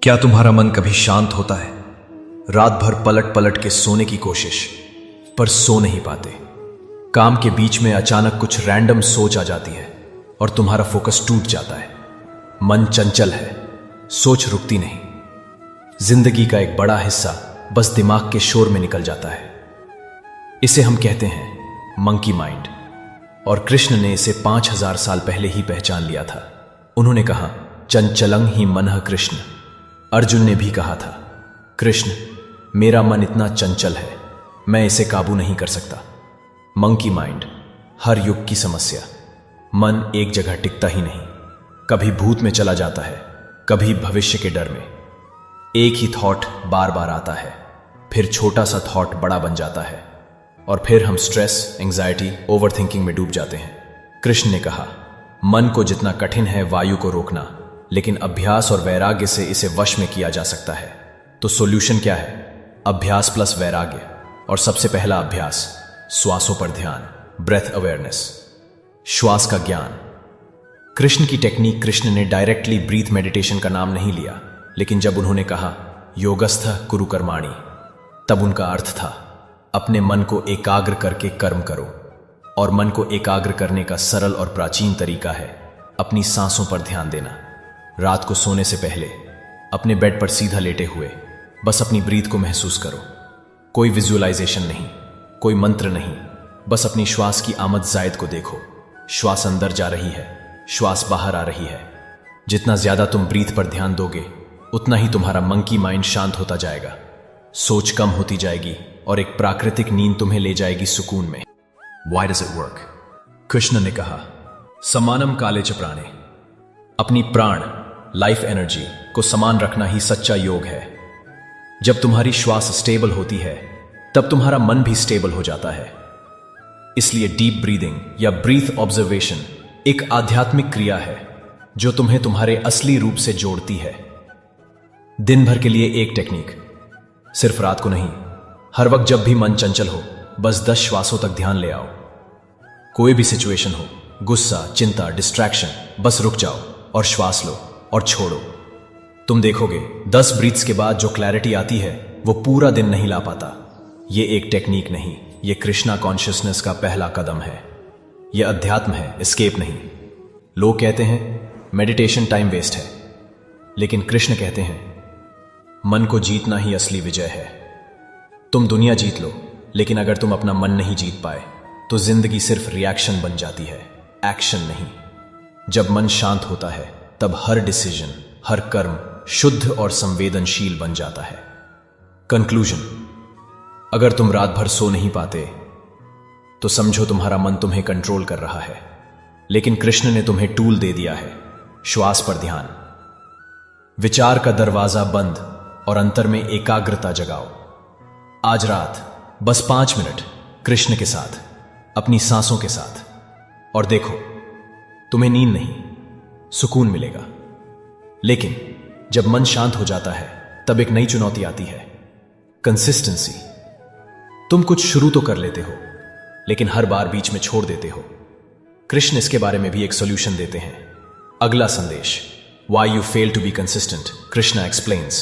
क्या तुम्हारा मन कभी शांत होता है? रात भर पलट पलट के सोने की कोशिश, पर सो नहीं पाते। काम के बीच में अचानक कुछ रैंडम सोच आ जाती है और तुम्हारा फोकस टूट जाता है। मन चंचल है, सोच रुकती नहीं। जिंदगी का एक बड़ा हिस्सा बस दिमाग के शोर में निकल जाता है। इसे हम कहते हैं मंकी माइंड। और कृष्ण ने इसे 5000 साल पहले ही पहचान लिया था। उन्होंने कहा, चंचलं ही मनः कृष्ण। अर्जुन ने भी कहा था, कृष्ण मेरा मन इतना चंचल है, मैं इसे काबू नहीं कर सकता। मंकी माइंड हर युग की समस्या। मन एक जगह टिकता ही नहीं, कभी भूत में चला जाता है, कभी भविष्य के डर में। एक ही थॉट बार बार आता है, फिर छोटा सा थॉट बड़ा बन जाता है और फिर हम स्ट्रेस, एंजाइटी, ओवरथिंकिंग में डूब जाते हैं। कृष्ण ने कहा, मन को जितना कठिन है वायु को रोकना, लेकिन अभ्यास और वैराग्य से इसे वश में किया जा सकता है। तो सॉल्यूशन क्या है? अभ्यास प्लस वैराग्य। और सबसे पहला अभ्यास, श्वासों पर ध्यान, ब्रेथ अवेयरनेस, श्वास का ज्ञान। कृष्ण की टेक्निक, कृष्ण ने डायरेक्टली ब्रीथ मेडिटेशन का नाम नहीं लिया, लेकिन जब उन्होंने कहा योगस्थः कुरु कर्माणि, तब उनका अर्थ था अपने मन को एकाग्र करके कर्म करो। और मन को एकाग्र करने का सरल और प्राचीन तरीका है अपनी सांसों पर ध्यान देना। रात को सोने से पहले अपने बेड पर सीधा लेटे हुए बस अपनी ब्रीथ को महसूस करो। कोई विजुअलाइजेशन नहीं, कोई मंत्र नहीं, बस अपनी श्वास की आमद जायद को देखो। श्वास अंदर जा रही है, श्वास बाहर आ रही है। जितना ज्यादा तुम ब्रीथ पर ध्यान दोगे, उतना ही तुम्हारा मंकी माइंड शांत होता जाएगा, सोच कम होती जाएगी और एक प्राकृतिक नींद तुम्हें ले जाएगी सुकून में। Why does it work? Krishna ने कहा, समानम काले च प्राणे। अपनी प्राण, लाइफ एनर्जी को समान रखना ही सच्चा योग है। जब तुम्हारी श्वास स्टेबल होती है, तब तुम्हारा मन भी स्टेबल हो जाता है। इसलिए डीप ब्रीदिंग या ब्रीथ ऑब्जर्वेशन एक आध्यात्मिक क्रिया है जो तुम्हें तुम्हारे असली रूप से जोड़ती है। दिन भर के लिए एक टेक्निक, सिर्फ रात को नहीं, हर वक्त जब भी मन चंचल हो, बस 10 श्वासों तक ध्यान ले आओ। कोई भी सिचुएशन हो, गुस्सा, चिंता, डिस्ट्रैक्शन, बस रुक जाओ और श्वास लो और छोड़ो। तुम देखोगे 10 ब्रीथ्स के बाद जो क्लैरिटी आती है वो पूरा दिन नहीं ला पाता। ये एक टेक्निक नहीं, ये कृष्णा कॉन्शियसनेस का पहला कदम है। ये अध्यात्म है, एस्केप नहीं। लोग कहते हैं मेडिटेशन टाइम वेस्ट है, लेकिन कृष्ण कहते हैं मन को जीतना ही असली विजय है। तुम दुनिया जीत लो, लेकिन अगर तुम अपना मन नहीं जीत पाए तो जिंदगी सिर्फ रिएक्शन बन जाती है, एक्शन नहीं। जब मन शांत होता है, तब हर डिसीजन, हर कर्म शुद्ध और संवेदनशील बन जाता है। कंक्लूजन, अगर तुम रात भर सो नहीं पाते तो समझो तुम्हारा मन तुम्हें कंट्रोल कर रहा है, लेकिन कृष्ण ने तुम्हें टूल दे दिया है, श्वास पर ध्यान। विचार का दरवाजा बंद और अंतर में एकाग्रता जगाओ। आज रात बस 5 मिनट कृष्ण के साथ, अपनी सांसों के साथ, और देखो तुम्हें नींद नहीं, सुकून मिलेगा। लेकिन जब मन शांत हो जाता है, तब एक नई चुनौती आती है, कंसिस्टेंसी। तुम कुछ शुरू तो कर लेते हो, लेकिन हर बार बीच में छोड़ देते हो। कृष्ण इसके बारे में भी एक सॉल्यूशन देते हैं। अगला संदेश, Why you fail to be consistent, Krishna explains।